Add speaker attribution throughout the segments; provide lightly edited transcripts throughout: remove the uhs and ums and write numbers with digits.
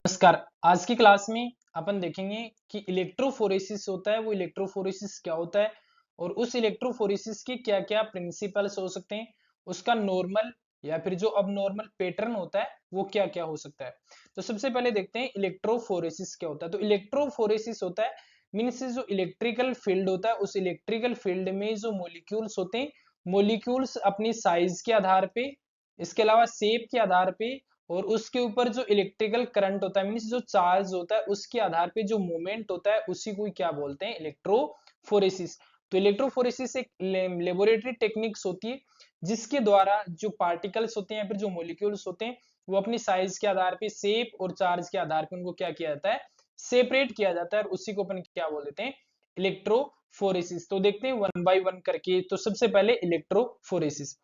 Speaker 1: नमस्कार। आज की क्लास में अपन देखेंगे कि इलेक्ट्रोफोरेसिस होता है, वो इलेक्ट्रोफोरेसिस क्या होता है और उस इलेक्ट्रोफोरेसिस के क्या-क्या प्रिंसिपल्स हो सकते हैं, उसका नॉर्मल या फिर जो अबनॉर्मल पैटर्न होता है, वो क्या-क्या हो सकता है। तो सबसे पहले देखते हैं इलेक्ट्रोफोरेसिस क्या होता है। तो इलेक्ट्रोफोरेसिस होता है मीन्स जो इलेक्ट्रिकल फील्ड होता है, उस इलेक्ट्रिकल फील्ड में जो मॉलिक्यूल्स होते हैं, मॉलिक्यूल्स अपनी साइज के आधार पे, इसके अलावा शेप के आधार पे और उसके ऊपर जो इलेक्ट्रिकल करंट होता है मीन्स जो चार्ज होता है उसके आधार पे जो मूवमेंट होता है उसी को क्या बोलते हैं इलेक्ट्रोफोरेसिस। तो इलेक्ट्रोफोरेसिस एक लेबोरेटरी टेक्निक्स होती है जिसके द्वारा जो पार्टिकल्स होते हैं या फिर जो मॉलिक्यूल्स होते हैं वो अपनी साइज के आधार पे शेप और चार्ज के आधार पे उनको क्या किया जाता है सेपरेट किया जाता है और उसी को अपन क्या बोल देते हैं इलेक्ट्रोफोरेसिस। तो देखते हैं वन बाय वन करके। तो सबसे पहले इलेक्ट्रोफोरेसिस।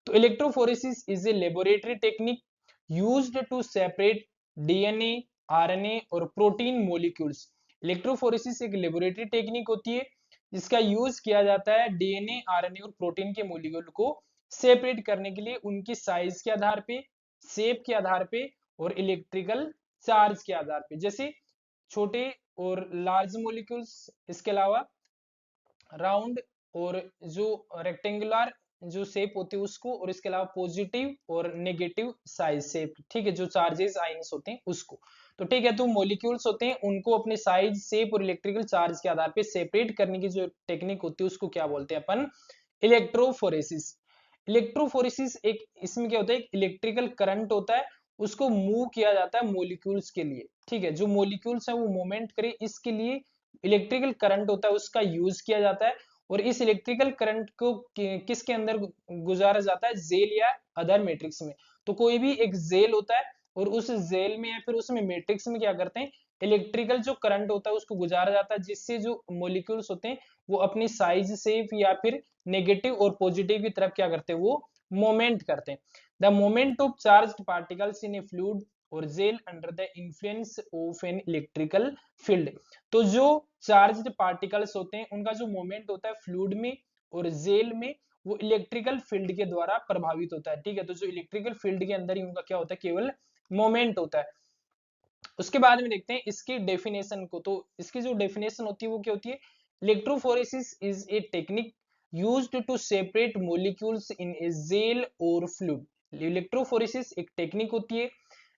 Speaker 1: तो electrophoresis is a laboratory technique used to separate DNA, RNA और प्रोटीन मॉलिक्यूल्स। इलेक्ट्रोफोरेसिस एक लेबोरेटरी टेक्निक होती है जिसका यूज किया जाता है डीएनए, आरएनए और प्रोटीन के मॉलिक्यूल को सेपरेट करने के लिए उनकी साइज के आधार पे, शेप के आधार पे और इलेक्ट्रिकल चार्ज के आधार पे। जैसे छोटे और लार्ज मॉलिक्यूल्स, इसके अलावा राउंड और जो रेक्टेंगुलर जो शेप होती है उसको, और इसके अलावा पॉजिटिव और नेगेटिव साइज शेप, ठीक है, जो चार्जेस आयंस होते हैं उसको। तो ठीक है, तो मॉलिक्यूल्स होते हैं उनको अपने साइज शेप और इलेक्ट्रिकल चार्ज के आधार पे सेपरेट करने की जो टेक्निक होती है उसको क्या बोलते हैं अपन इलेक्ट्रोफोरेसिस। इलेक्ट्रोफोरेसिस एक इसमें क्या होता है, एक इलेक्ट्रिकल करंट होता है, उसको मूव किया जाता है मॉलिक्यूल्स के लिए, ठीक है, जो मॉलिक्यूल्स है वो मूवमेंट करे इसके लिए इलेक्ट्रिकल करंट होता है उसका यूज किया जाता है। और इस इलेक्ट्रिकल करंट को किसके अंदर गुजारा जाता है, जेल या अदर मैट्रिक्स में। तो कोई भी एक जेल होता है और उस जेल में या फिर उसमें मैट्रिक्स में क्या करते हैं, इलेक्ट्रिकल जो करंट होता है उसको गुजारा जाता है जिससे जो मॉलिक्यूल्स होते हैं वो अपनी साइज से या फिर नेगेटिव और पॉजिटिव की तरफ क्या करते हैं, वो मोमेंट करते हैं। The movement of charged particles in a fluid और gel under the influence of an electrical field. तो जो चार्ज्ड पार्टिकल्स होते हैं उनका जो मोमेंट होता है फ्लूइड में और जेल में वो इलेक्ट्रिकल फील्ड के द्वारा प्रभावित होता है, ठीक है। तो जो इलेक्ट्रिकल फील्ड के अंदर ही उनका क्या होता है, केवल मोमेंट होता है। उसके बाद में देखते हैं इसकी डेफिनेशन को। तो इसकी जो डेफिनेशन होती है वो क्या होती है, electrophoresis is a technique used to separate molecules in a gel और फ्लूइड। इलेक्ट्रोफोरेसिस एक टेक्निक होती है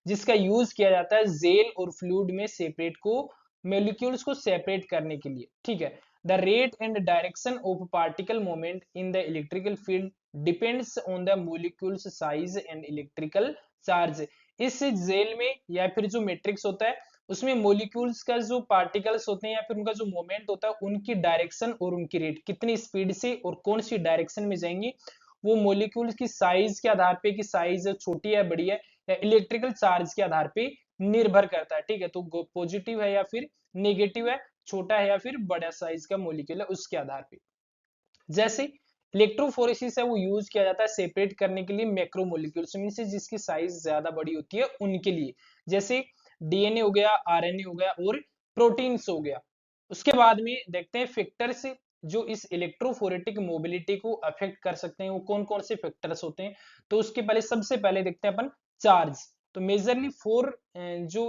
Speaker 1: जिसका यूज किया जाता है जेल और फ्लूइड में सेपरेट को मॉलिक्यूल्स को सेपरेट करने के लिए, ठीक है। The rate and direction of particle movement in the electrical field depends on the molecules size and electrical charge. इस जेल में या फिर जो मैट्रिक्स होता है उसमें मॉलिक्यूल्स का जो पार्टिकल्स होते हैं या फिर उनका जो मूवमेंट होता है उनकी डायरेक्शन और उनकी रेट कितनी स्पीड से और कौन सी डायरेक्शन में जाएंगे वो मॉलिक्यूल्स की साइज के आधार पे कि साइज छोटी है बड़ी है या इलेक्ट्रिकल चार्ज के आधार पे निर्भर करता है, ठीक है। तो पॉजिटिव है या फिर नेगेटिव है, छोटा है या फिर बड़ा साइज का मॉलिक्यूल है उसके आधार पे। जैसे इलेक्ट्रोफोरेसिस है वो यूज किया जाता है सेपरेट करने के लिए मैक्रो मॉलिक्यूल्स मींस जिसकी साइज ज्यादा बड़ी होती है उनके लिए, जैसे डीएनए हो गया, आरएनए हो गया और प्रोटीन्स हो गया। उसके बाद में देखते हैं फैक्टर्स जो इस इलेक्ट्रोफोरेटिक मोबिलिटी को अफेक्ट कर सकते हैं, वो कौन कौन से फैक्टर्स होते हैं। तो उसके पहले सबसे पहले देखते हैं अपन चार्ज। तो मेजरली फोर जो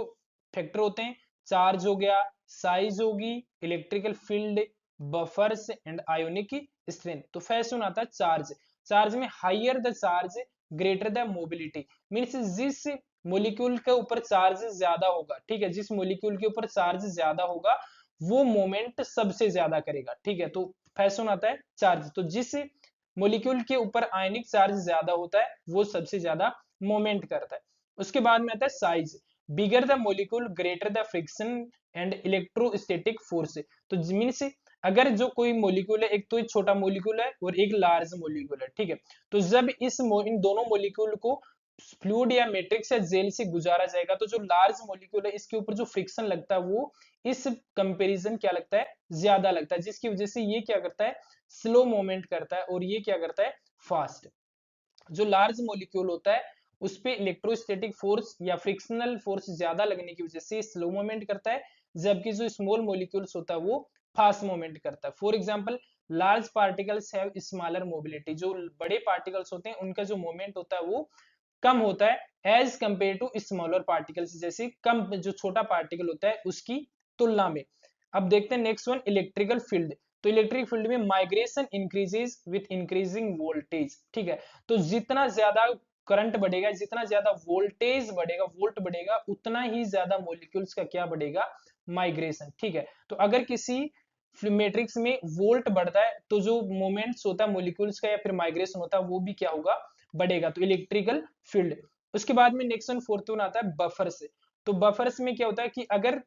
Speaker 1: फैक्टर होते हैं, चार्ज हो गया, साइज होगी, electrical field, buffers and ionic strength. तो फर्स्ट आता है चार्ज। चार्ज में higher the charge greater the mobility means जिस मॉलिक्यूल के ऊपर चार्ज ज्यादा होगा, ठीक है, जिस मॉलिक्यूल के ऊपर चार्ज ज्यादा होगा वो मोमेंट सबसे ज्यादा करेगा, ठीक है। तो फर्स्ट आता है चार्ज। तो जिस मॉलिक्यूल के ऊपर आयनिक चार्ज ज्यादा होता है वो सबसे ज्यादा मोमेंट करता है। उसके बाद में आता है size. Bigger the molecule greater the friction and electrostatic force. तो मींस अगर जो कोई मॉलिक्यूल है, एक तो एक छोटा मॉलिक्यूल है और एक लार्ज मॉलिक्यूल है, ठीक है। तो जब इन दोनों मॉलिक्यूल को फ्लूइड या मैट्रिक्स या जेल से गुजारा जाएगा तो जो लार्ज मॉलिक्यूल है इसके ऊपर जो फ्रिक्शन लगता है वो इस कंपैरिजन क्या लगता है, ज्यादा लगता है, जिसकी वजह से ये क्या करता है, स्लो मूवमेंट करता है और ये क्या करता है, फास्ट। जो लार्ज मॉलिक्यूल होता है उस पे इलेक्ट्रोस्टैटिक फोर्स या फ्रिक्शनल फोर्स ज्यादा लगने की वजह से स्लो मूवमेंट करता है, जबकि जो स्मॉल मॉलिक्यूल्स होता है वो फास्ट मूवमेंट करता है। For example large particles have smaller mobility. जो बड़े पार्टिकल्स होते हैं उनका जो मूवमेंट होता है वो कम होता है as compare to smaller particles, जैसे कम जो छोटा पार्टिकल होता है उसकी तुलना में। अब देखते हैं नेक्स्ट वन, इलेक्ट्रिकल फील्ड। तो इलेक्ट्रिक फील्ड में migration increases with increasing voltage, ठीक है। तो जितना ज्यादा करंट बढ़ेगा, जितना ज्यादा वोल्टेज बढ़ेगा, वोल्ट बढ़ेगा, उतना ही ज्यादा मॉलिक्यूल्स का क्या बढ़ेगा, माइग्रेशन, ठीक है। तो अगर किसी मैट्रिक्स में वोल्ट बढ़ता है तो जो मोमेंट्स होता है मॉलिक्यूल्स का या फिर माइग्रेशन होता है वो भी क्या होगा, बढ़ेगा। तो इलेक्ट्रिकल फील्ड। उसके बाद में नेक्स्ट वन, फोर्थ वन आता है बफर से। तो बफर्स में क्या होता है कि अगर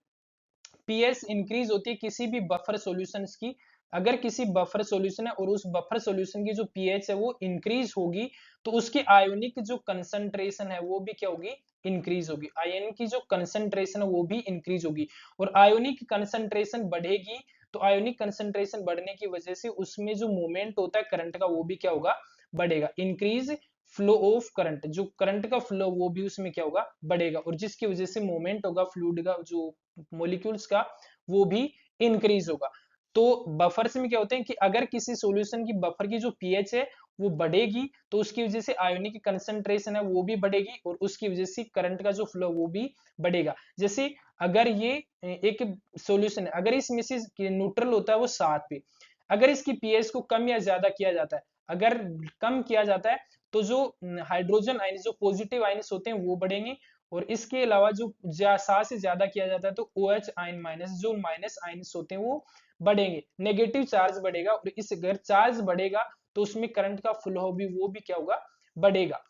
Speaker 1: पीएच इंक्रीज होती है किसी भी बफर सॉल्यूशंस की, अगर किसी बफर सॉल्यूशन है और उस बफर सॉल्यूशन की जो पीएच है वो इंक्रीज होगी, तो उसकी आयोनिक जो कंसंट्रेशन है वो भी क्या होगी, इंक्रीज होगी। आयन की जो कंसंट्रेशन है वो भी इंक्रीज होगी, और आयोनिक कंसंट्रेशन बढ़ेगी, तो आयोनिक कंसंट्रेशन बढ़ने की वजह से उसमें जो मूवमेंट होता है करंट का वो भी क्या होगा, बढ़ेगा। इंक्रीज फ्लो ऑफ करंट, जो करंट का फ्लो वो भी उसमें क्या होगा, बढ़ेगा, और जिसकी वजह से मूवमेंट होगा फ्लूइड का, जो मॉलिक्यूल्स का, वो भी इंक्रीज होगा। तो बफर्स में क्या होते हैं कि अगर किसी सॉल्यूशन की बफर की जो पीएच है वो बढ़ेगी, तो उसकी वजह से आयोनिक कंसंट्रेशन है वो भी बढ़ेगी, और उसकी वजह से करंट का जो फ्लो वो भी बढ़ेगा। जैसे अगर ये एक सॉल्यूशन है, अगर इसमें से न्यूट्रल होता है वो 7 पे, अगर इसकी पीएच को कम या ज्यादा किया जाता है, अगर कम किया जाता है तो जो हाइड्रोजन आयन, जो पॉजिटिव आयन्स होते हैं वो बढ़ेंगे, और इसके अलावा जो 7 से ज्यादा किया जाता है तो OH आयन माइनस, जो माइनस आयन्स होते हैं वो बढ़ेंगे, नेगेटिव चार्ज बढ़ेगा, और इस अगर चार्ज बढ़ेगा तो उसमें करंट का फ्लो भी वो भी क्या होगा, बढ़ेगा।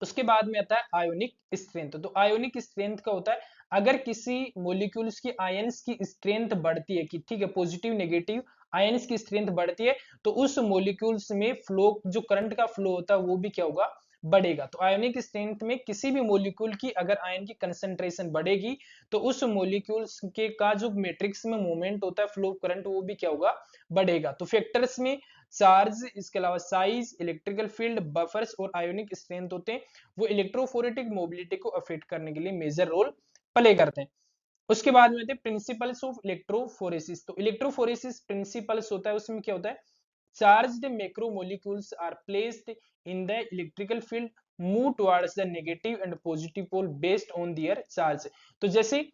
Speaker 1: उसके बाद में आता है आयोनिक स्ट्रेंथ। तो आयोनिक स्ट्रेंथ का होता है अगर किसी मॉलिक्यूल्स की आयंस की स्ट्रेंथ बढ़ती है, कि ठीक है पॉजिटिव नेगेटिव आयंस की स्ट्रेंथ बढ़ती है, तो उस मॉलिक्यूल्स में फ्लो, जो करंट का फ्लो होता है वो भी क्या होगा, बढ़ेगा। तो आयोनिक स्ट्रेंथ में किसी भी मॉलिक्यूल की अगर आयन की कंसंट्रेशन बढ़ेगी, तो उस मॉलिक्यूल्स के का जो मैट्रिक्स में मूवमेंट होता है फ्लो करंट वो भी क्या होगा, बढ़ेगा। तो फैक्टर्स में चार्ज, इसके अलावा साइज, इलेक्ट्रिकल फील्ड, बफर्स और आयोनिक स्ट्रेंथ होते हैं, वो इलेक्ट्रोफोरेटिक मोबिलिटी को अफेक्ट करने के लिए मेजर रोल प्ले करते हैं। उसके बाद में आते हैं प्रिंसिपल्स ऑफ इलेक्ट्रोफोरेसिस। तो इलेक्ट्रोफोरेसिस प्रिंसिपल्स होता है, उसमें क्या होता है, charged macromolecules are placed in the electrical field, move towards the negative and positive pole based on their charge. तो जैसे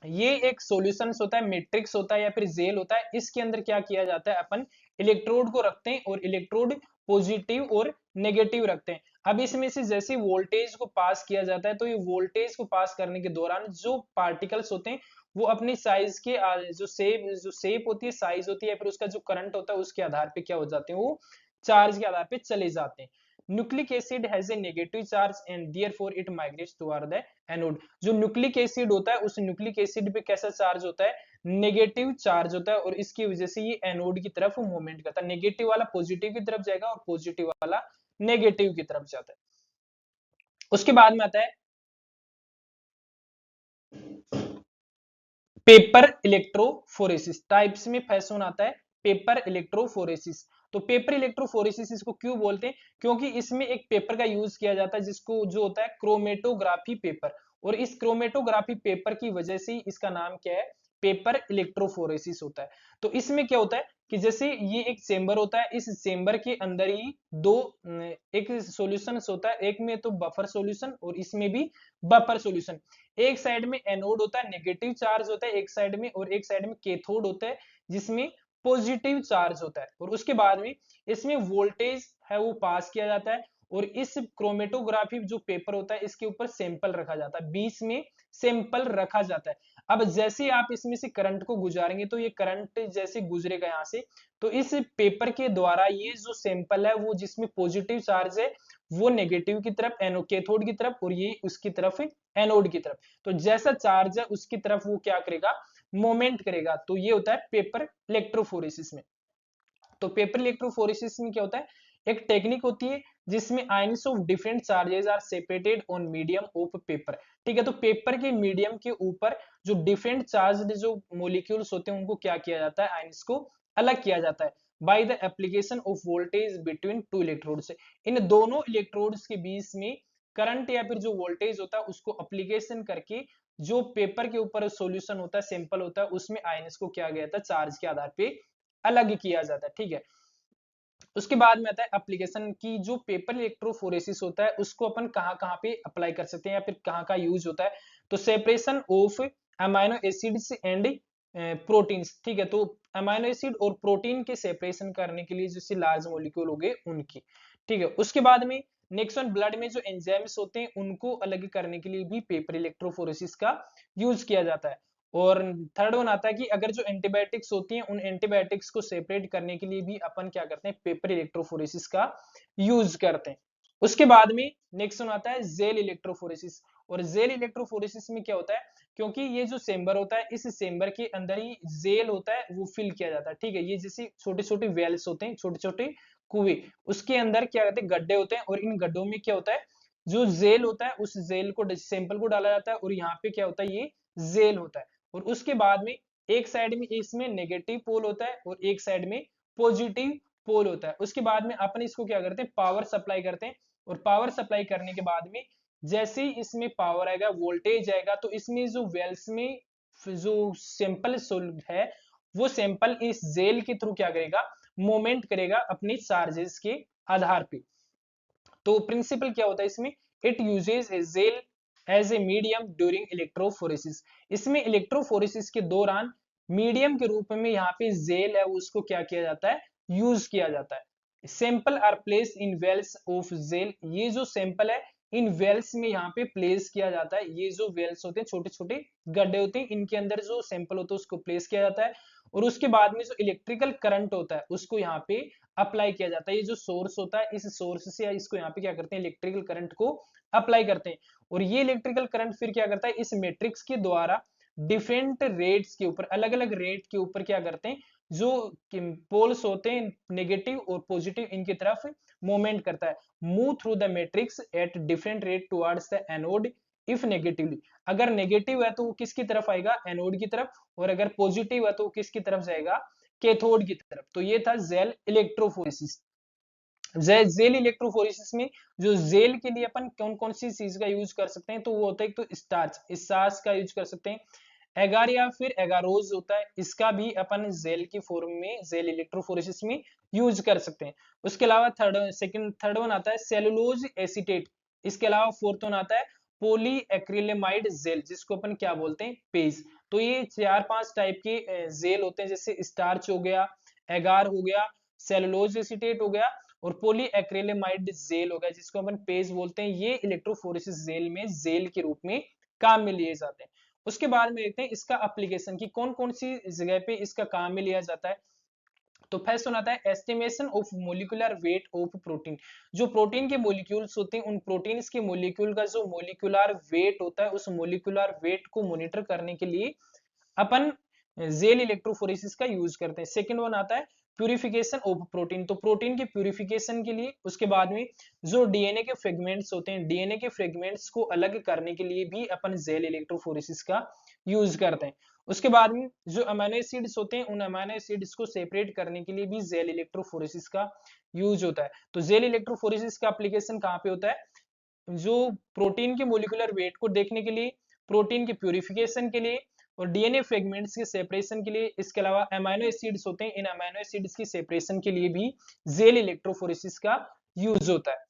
Speaker 1: ये एक सॉल्यूशंस होता है, मैट्रिक्स होता है या फिर जेल होता है, इसके अंदर क्या किया जाता है, अपन इलेक्ट्रोड को रखते हैं और इलेक्ट्रोड पॉजिटिव और नेगेटिव रखते हैं। अब इसमें से जैसे वोल्टेज को पास किया जाता है, तो ये वोल्टेज को पास करने के दौरान जो पार्टिकल्स होते हैं वो अपनी साइज के जो शेप होती है, साइज होती है, फिर उसका जो करंट होता है उसके आधार पे क्या हो जाते हैं, वो चार्ज के आधार पे चले जाते हैं। Nucleic acid has a negative charge and therefore it migrates toward the anode. जो न्यूक्लिक एसिड होता है उस न्यूक्लिक एसिड पे कैसा चार्ज होता है, नेगेटिव चार्ज होता है, और इसकी वजह से ये एनोड की तरफ मूवमेंट करता है। नेगेटिव वाला पॉजिटिव की तरफ जाएगा और पॉजिटिव वाला नेगेटिव की तरफ जाता है। उसके बाद में आता है पेपर इलेक्ट्रोफोरेसिस। टाइप्स में फर्स्ट वन आता है पेपर इलेक्ट्रोफोरेसिस। तो पेपर इलेक्ट्रोफोरेसिस इसको क्यों बोलते हैं, क्योंकि इसमें एक पेपर का यूज किया जाता है जिसको जो होता है क्रोमेटोग्राफी पेपर, और इस क्रोमेटोग्राफी पेपर की वजह से इसका नाम क्या है, पेपर इलेक्ट्रोफोरेसिस होता है। तो इसमें क्या होता है कि जैसे ये एक चेंबर होता है, इस चेंबर के अंदर ही दो एक सॉल्यूशन होता है, एक में तो बफर सॉल्यूशन और इसमें भी बफर सॉल्यूशन। एक साइड में एनोड होता है, नेगेटिव चार्ज होता है एक साइड में, और एक साइड में कैथोड होता है जिसमें पॉजिटिव चार्ज होता है। और उसके बाद में इसमें वोल्टेज है वो पास किया जाता है, और इस क्रोमेटोग्राफी जो पेपर होता है इसके ऊपर सैंपल रखा जाता है, बीच में सैंपल रखा जाता है। अब जैसे आप इसमें से करंट को गुजारेंगे तो ये करंट जैसे गुजरेगा यहाँ से, तो इस पेपर के द्वारा ये जो सैंपल है वो जिसमें पॉजिटिव चार्ज है वो नेगेटिव की तरफ, कैथोड की तरफ, और ये उसकी तरफ एनोड की तरफ। तो जैसा चार्ज है उसकी तरफ वो क्या करेगा, मोमेंट करेगा। तो ये होता है पेपर इलेक्ट्रोफोरेसिस में। तो पेपर इलेक्ट्रोफोरेसिस में क्या होता है, एक टेक्निक होती है जिसमें ions of different charges are separated on medium of paper. ठीक है, तो पेपर के मीडियम के ऊपर जो डिफरेंट चार्ज जो मॉलिक्यूल्स होते हैं उनको क्या किया जाता है, आयंस को अलग किया जाता है by the application of voltage between two electrodes. इन दोनों इलेक्ट्रोड्स के बीच में करंट या फिर जो वोल्टेज होता है उसको एप्लीकेशन करके जो पेपर के ऊपर सॉल्यूशन होता है, सैंपल होता है, उसमें आयंस को क्या गया था, चार्ज के आधार पे अलग किया जाता है। ठीक है, उसके बाद में आता है एप्लीकेशन की, जो पेपर इलेक्ट्रोफोरेसिस होता है उसको अपन कहाँ पे अप्लाई कर सकते हैं या फिर कहाँ यूज होता है। तो separation of amino acids and proteins, ठीक है। तो अमाइनो एसिड और प्रोटीन के सेपरेशन करने के लिए जैसे लार्ज मॉलिक्यूल हो गए उनकी, ठीक है। उसके बाद में नेक्स्ट वन, ब्लड में जो एंजाइम्स होते हैं उनको अलग करने के लिए भी पेपर इलेक्ट्रोफोरेसिस का यूज किया जाता है। और थर्ड वन आता है कि अगर जो एंटीबायोटिक्स होती हैं उन एंटीबायोटिक्स को सेपरेट करने के लिए भी अपन क्या करते हैं, पेपर इलेक्ट्रोफोरेसिस का यूज करते हैं। उसके बाद में नेक्स्ट वन आता है जेल इलेक्ट्रोफोरेसिस। और जेल इलेक्ट्रोफोरेसिस में क्या होता है, क्योंकि ये जो चेंबर होता है इस चेंबर के अंदर ही जेल होता है वो फिल किया जाता है, ठीक है। ये जैसे छोटे छोटे वेल्स होते हैं, छोटे छोटे कुएं, उसके अंदर क्या कहते हैं, गड्ढे होते हैं। और इन गड्ढों में क्या होता है, जो जेल होता है उस जेल को, सैंपल को डाला जाता है और यहाँ पे क्या होता है, ये जेल होता है। और उसके बाद में एक साइड में इसमें नेगेटिव पोल होता है और एक साइड में पॉजिटिव पोल होता है। उसके बाद में अपन इसको क्या करते हैं, पावर सप्लाई करते हैं। और पावर सप्लाई करने के बाद में जैसे ही इसमें पावर आएगा, वोल्टेज आएगा, तो इसमें जो वेल्स में जो सैंपल है वो सैंपल इस जेल के थ्रू क्या करेगा, मोमेंट करेगा अपनी चार्जेस के आधार पे। तो प्रिंसिपल क्या होता है इसमें, it uses a gel as a medium during electrophoresis. इसमें इलेक्ट्रोफोरेसिस के दौरान मीडियम के रूप में यहाँ पे जेल है उसको क्या किया जाता है, यूज किया जाता है। Sample are place in wells of gel, ये जो सैंपल है इन वेल्स में यहाँ पे प्लेस किया जाता है। ये जो वेल्स होते हैं, छोटे छोटे गड्ढे होते हैं, इनके अंदर जो सैंपल होता है उसको प्लेस किया जाता है। और उसके बाद में जो इलेक्ट्रिकल करंट होता है उसको यहाँ पे अप्लाई किया जाता है। ये जो सोर्स होता है इस सोर्स से इसको यहाँ पे क्या करते हैं, इलेक्ट्रिकल करंट को अप्लाई करते हैं। और ये इलेक्ट्रिकल करंट फिर क्या करता है, इस मैट्रिक्स के द्वारा डिफरेंट रेट्स के ऊपर, अलग अलग रेट के ऊपर क्या करते हैं, जो पोल्स होते हैं नेगेटिव और पॉजिटिव इनकी तरफ मूवमेंट करता है, move through the matrix at different rate towards the anode if negatively. अगर नेगेटिव है तो वो किसकी तरफ आएगा, एनोड की तरफ। और अगर पॉजिटिव है तो वो किसकी तरफ जाएगा, कैथोड की तरफ। तो ये था जेल इलेक्ट्रोफोरेसिस। जेल इलेक्ट्रोफोरेसिस में जो जेल के लिए अपन कौन कौन सी चीज का यूज कर सकते हैं, तो वो होता है एक तो स्टार्च, स्टार्च का यूज कर सकते हैं। एगार या फिर एगारोज होता है, इसका भी अपन जेल की फॉर्म में जेल इलेक्ट्रोफोरेसिस में यूज कर सकते हैं। उसके अलावा थर्ड वन आता है सेलुलोज एसीटेट। इसके अलावा फोर्थ वन आता है पोली एक्रिलेमाइड जेल, जिसको अपन क्या बोलते हैं, पेज। तो ये 4-5 टाइप के जेल होते हैं, जैसे स्टार्च हो गया, एगार हो गया, सेलुलोज एसीटेट हो गया और पॉली एक्रिलेमाइड जेल हो गया, जिसको अपन पेज बोलते हैं। ये इलेक्ट्रोफोरेसिस जेल में जेल के रूप में काम में लिए जाते हैं। उसके बाद में देखते हैं इसका एप्लीकेशन की कौन कौन सी जगह पे इसका काम में लिया जाता है। तो फर्स्ट आता है estimation of molecular weight of protein. जो प्रोटीन के मोलिक्यूल्स होते हैं उन प्रोटीन्स के मोलिक्यूल का जो मोलिकुलर वेट होता है, उस मोलिकुलर वेट को मॉनिटर करने के लिए अपन जेल इलेक्ट्रोफोरेसिस का यूज करते हैं। सेकंड वन आता है प्यूरिफिकेशन ऑफ प्रोटीन। तो प्रोटीन के प्यूरिफिकेशन के लिए, उसके बाद में जो डीएनए के फ्रेगमेंट्स होते हैं, डीएनए के फ्रेगमेंट्स को अलग करने के लिए भी अपन जेल इलेक्ट्रोफोरेसिस का यूज करते हैं। उसके बाद में जो अमीनो एसिड्स होते हैं उन अमीनो एसिड्स को सेपरेट करने के लिए भी जेल इलेक्ट्रोफोरेसिस का यूज होता है। तो जेल इलेक्ट्रोफोरेसिस का एप्लीकेशन कहाँ पे होता है, जो प्रोटीन के मोलिकुलर वेट को देखने के लिए, प्रोटीन के प्यूरिफिकेशन के लिए और डीएनए फ्रेगमेंट्स के सेपरेशन के लिए। इसके अलावा अमीनो एसिड्स होते हैं, इन अमीनो एसिड्स की सेपरेशन के लिए भी जेल इलेक्ट्रोफोरेसिस का यूज होता है।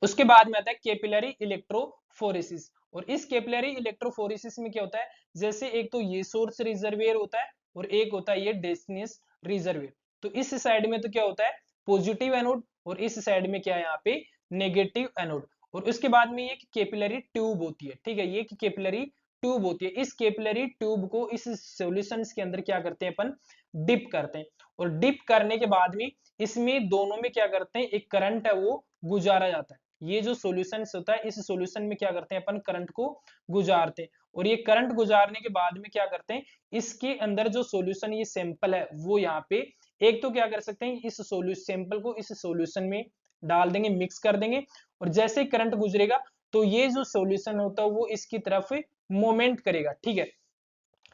Speaker 1: उसके बाद में आता है कैपिलरी इलेक्ट्रोफोरेसिस। और इस कैपिलरी इलेक्ट्रोफोरेसिस में क्या होता है, जैसे एक तो ये सोर्स रिजर्वियर होता है और एक होता है ये डेस्टिनेशन रिजर्वियर। तो इस साइड में तो क्या होता है, पॉजिटिव एनोड और इस साइड में क्या है, यहाँ पे नेगेटिव एनोड। और उसके बाद में ये कैपिलरी ट्यूब होती है, ठीक है, ये कैपिलरी ट्यूब होती है। इस कैपिलरी ट्यूब को इस सॉल्यूशंस के अंदर क्या करते हैं, अपन डिप करते हैं। और डिप करने के बाद में इसमें दोनों में क्या करते हैं, एक करंट है वो गुजारा जाता है। ये जो सॉल्यूशन होता है, इस सॉल्यूशन में क्या करते हैं अपन, करंट को गुजारते हैं। और ये करंट गुजारने के बाद में क्या करते हैं, इसके अंदर जो सॉल्यूशन, ये सैंपल है वो यहाँ पे एक तो क्या कर सकते हैं, इस सैंपल को इस सॉल्यूशन में डाल देंगे, मिक्स कर देंगे। और जैसे ही करंट गुजरेगा तो ये जो सॉल्यूशन होता है वो इसकी तरफ मोमेंट करेगा, ठीक है।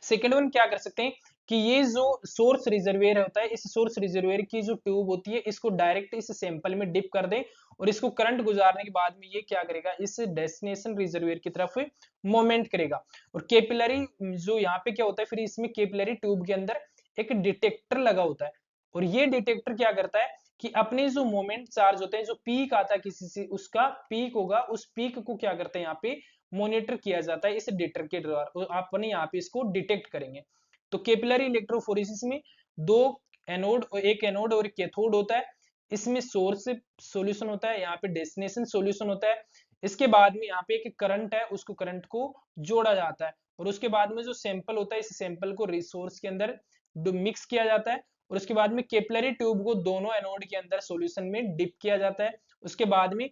Speaker 1: सेकेंड वन क्या कर सकते हैं कि ये जो सोर्स रिजर्वियर होता है, इस सोर्स रिजर्वियर की जो ट्यूब होती है इसको डायरेक्ट इस सैंपल में डिप कर दें और इसको करंट गुजारने के बाद में ये क्या करेगा, इस डेस्टिनेशन रिजर्वियर की तरफ मूवमेंट करेगा। और कैपिलरी जो यहाँ पे क्या होता है, फिर इसमें कैपिलरी ट्यूब के अंदर एक डिटेक्टर लगा होता है। और ये डिटेक्टर क्या करता है, कि अपने जो मोमेंट चार्ज होते हैं, जो पीक आता है किसी से, उसका पीक होगा, उस पीक को क्या करते हैं यहाँ पे मॉनिटर किया जाता है इस डिटेक्टर के द्वारा। अपने यहाँ पे इसको डिटेक्ट करेंगे। तो कैपिलरी इलेक्ट्रोफोरेसिस में दो एनोड और एक एनोड और एक कैथोड होता है। इसमें सोर्स सॉल्यूशन होता है, यहाँ पे डेस्टिनेशन सॉल्यूशन होता है। इसके बाद में यहाँ पे एक करंट है, उसको करंट को जोड़ा जाता है और उसके बाद में जो सैंपल होता है, इस सैंपल को रिसोर्स के अंदर मिक्स किया जाता है और उसके बाद में कैपिलरी ट्यूब को दोनों एनोड के अंदर सॉल्यूशन में डिप किया जाता है। उसके बाद में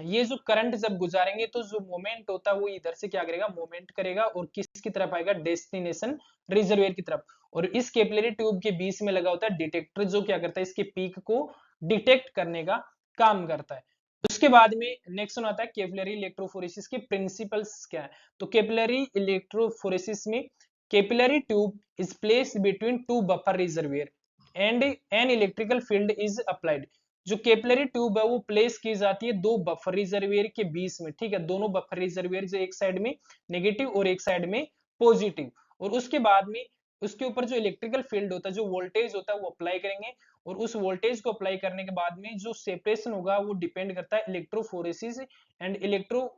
Speaker 1: ये जो करंट जब गुजारेंगे तो जो मोमेंट होता है वो इधर से क्या करेगा, मोमेंट करेगा और किसकी तरफ आएगा, डेस्टिनेशन रिजर्वेयर की तरफ। और इस कैपिलरी ट्यूब के बीच में लगा होता है डिटेक्टर, जो क्या करता है, इसके पीक को डिटेक्ट करने का काम करता है। उसके बाद में नेक्स्ट वन आता है कैपिलरी इलेक्ट्रोफोरेसिस के प्रिंसिपल्स क्या है। तो कैपिलरी इलेक्ट्रोफोरेसिस में capillary tube is placed between two buffer reservoir and N electrical field is applied. जो कैपिलरी ट्यूब है वो प्लेस की जाती है दो बफर रिजर्वेयर के बीच में, ठीक है। दोनों बफर रिजर्वेयर जो एक साइड में नेगेटिव और एक साइड में पॉजिटिव, और उसके बाद में उसके ऊपर जो इलेक्ट्रिकल फील्ड होता है, जो वोल्टेज होता है वो अप्लाई करेंगे और उस वोल्टेज को अप्लाई करने के बाद में जो सेपरेशन होगा वो डिपेंड करता है इलेक्ट्रोफोरेसिस एंड इलेक्ट्रोफोरेटिक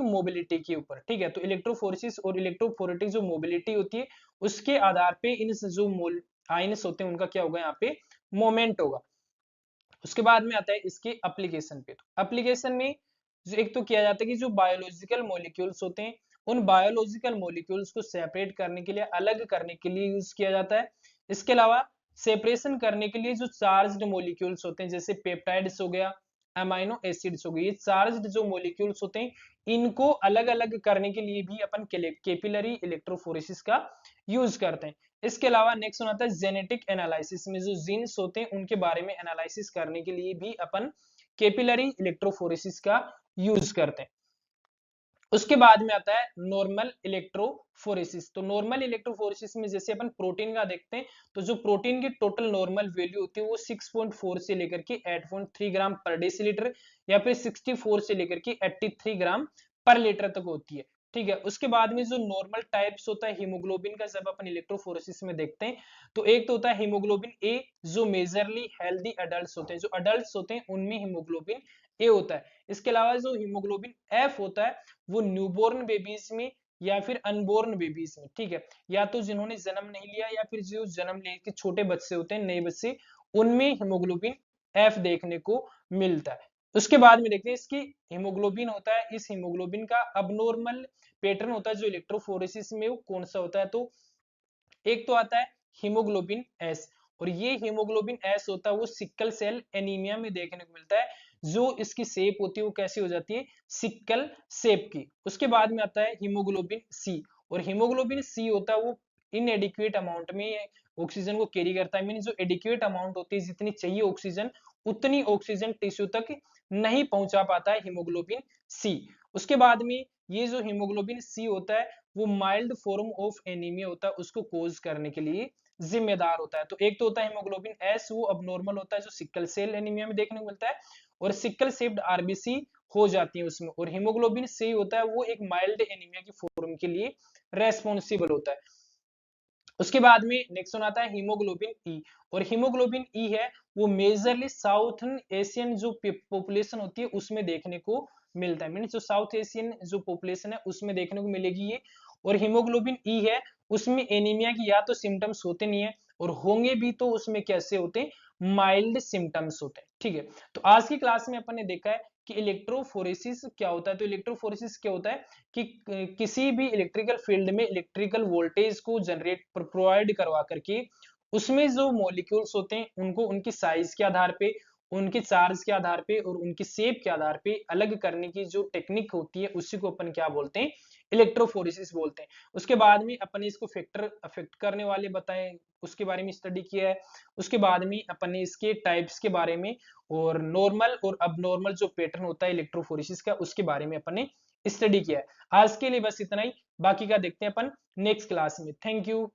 Speaker 1: मोबिलिटी के ऊपर, ठीक है। तो इलेक्ट्रोफोरेसिस और इलेक्ट्रोफोरेटिक जो मोबिलिटी होती है उसके आधार पे इन जो आयन्स होते हैं उनका क्या होगा, यहाँ पे मोमेंट होगा। उसके बाद में आता है इसके एप्लीकेशन पे। तो एप्लीकेशन में जो एक तो किया जाता है कि जो बायोलॉजिकल मॉलिक्यूल्स होते हैं उन बायोलॉजिकल मॉलिक्यूल्स को सेपरेट करने के लिए, अलग करने के लिए यूज किया जाता है। इसके अलावा सेपरेशन करने के लिए जो चार्ज्ड मॉलिक्यूल्स होते हैं, जैसे पेप्टाइड्स हो गया, अमाइनो एसिड्स हो गए, ये चार्ज्ड जो मॉलिक्यूल्स होते हैं इनको अलग अलग करने के लिए भी अपन कैपिलरी इलेक्ट्रोफोरेसिस का यूज करते हैं। इसके अलावा नेक्स्ट आता है जेनेटिक एनालिसिस में जो जीन्स होते हैं उनके बारे में एनालिसिस करने के लिए भी अपन कैपिलरी इलेक्ट्रोफोरेसिस का यूज करते हैं। उसके बाद में आता है नॉर्मल इलेक्ट्रोफोरेसिस। तो नॉर्मल इलेक्ट्रोफोरेसिस में जैसे अपन प्रोटीन का देखते हैं, तो जो प्रोटीन की टोटल नॉर्मल वैल्यू होती है वो 6.4 से लेकर के 8.3 ग्राम पर डेसीलीटर या फिर 64 से लेकर के 83 ग्राम पर लीटर तक होती है, ठीक है। उसके बाद में जो नॉर्मल टाइप्स होता है हीमोग्लोबिन का, जब अपन इलेक्ट्रोफोरेसिस में देखते हैं तो एक तो होता है हीमोग्लोबिन ए, जो मेजरली हेल्दी अडल्ट्स होते हैं, जो अडल्ट्स होते हैं उनमें हीमोग्लोबिन ए होता है। इसके अलावा जो हीमोग्लोबिन एफ होता है वो न्यूबॉर्न बेबीज में या फिर अनबॉर्न बेबीज में, ठीक है, या तो जिन्होंने जन्म नहीं लिया या फिर जो जन्म लेके छोटे बच्चे होते हैं, नए बच्चे, उनमें हीमोग्लोबिन एफ देखने को मिलता है। उसके बाद में देखते हैं इसकी हीमोग्लोबिन होता है, इस हीमोग्लोबिन का अबनॉर्मल पैटर्न होता है जो इलेक्ट्रोफोरेसिस में वो कौन सा होता है। तो एक तो आता है हीमोग्लोबिन एस, और ये हीमोग्लोबिन एस होता है वो सिक्कल सेल एनीमिया में देखने को मिलता है। जो इसकी शेप होती है वो कैसी हो जाती है, सिक्कल शेप की। उसके बाद में आता है हीमोग्लोबिन सी, और हीमोग्लोबिन सी होता है वो इनएडिक्वेट अमाउंट में ऑक्सीजन को कैरी करता है। मीन जो एडिक्वेट अमाउंट होती है, जितनी चाहिए ऑक्सीजन उतनी ऑक्सीजन टिश्यू तक नहीं पहुंचा पाता है हीमोग्लोबिन सी। उसके बाद में ये जो हीमोग्लोबिन सी होता है वो माइल्ड फॉर्म ऑफ एनीमिया होता है, उसको कोज करने के लिए जिम्मेदार होता है। तो एक तो होता है हीमोग्लोबिन एस, वो अबनॉर्मल होता है जो सिक्कल सेल एनीमिया में देखने को मिलता है और सिक्कल शेप्ड आरबीसी हो जाती है उसमें। और हीमोग्लोबिन सी होता है वो एक माइल्ड एनीमिया की फॉर्म के लिए रेस्पॉन्सिबल होता है। उसके बाद में नेक्स्ट वन आता है हीमोग्लोबिन ई, और हीमोग्लोबिन ई है वो मेजरली साउथर्न एशियन जो पॉपुलेशन होती है उसमें देखने को मिलता है। मीन जो साउथ एशियन जो पॉपुलेशन है उसमें देखने को मिलेगी ये। और हीमोग्लोबिन ई है उसमें एनीमिया की या तो सिम्टम्स होते नहीं है, और होंगे भी तो उसमें कैसे होते हैं, माइल्ड सिम्टम्स होते हैं, ठीक है। तो आज की क्लास में अपन ने देखा है कि इलेक्ट्रोफोरेसिस क्या होता है। तो इलेक्ट्रोफोरेसिस क्या होता है कि किसी भी इलेक्ट्रिकल फील्ड में इलेक्ट्रिकल वोल्टेज को जनरेट प्रोवाइड करवा करके उसमें जो मॉलिक्यूल्स होते हैं उनको उनकी साइज के आधार पे, उनके चार्ज के आधार पे और उनकी शेप के आधार पे अलग करने की जो टेक्निक होती है उसी को अपन क्या बोलते हैं, इलेक्ट्रोफोरेसिस बोलते हैं। उसके बाद में अपन ने इसको फैक्टर अफेक्ट करने वाले बताए, उसके बारे में स्टडी किया है। उसके बाद में अपन ने इसके टाइप्स के बारे में और नॉर्मल और अबनॉर्मल जो पैटर्न होता है इलेक्ट्रोफोरेसिस का उसके बारे में अपन ने स्टडी किया है। आज के लिए बस इतना ही, बाकी का देखते हैं अपन नेक्स्ट क्लास में। Thank you.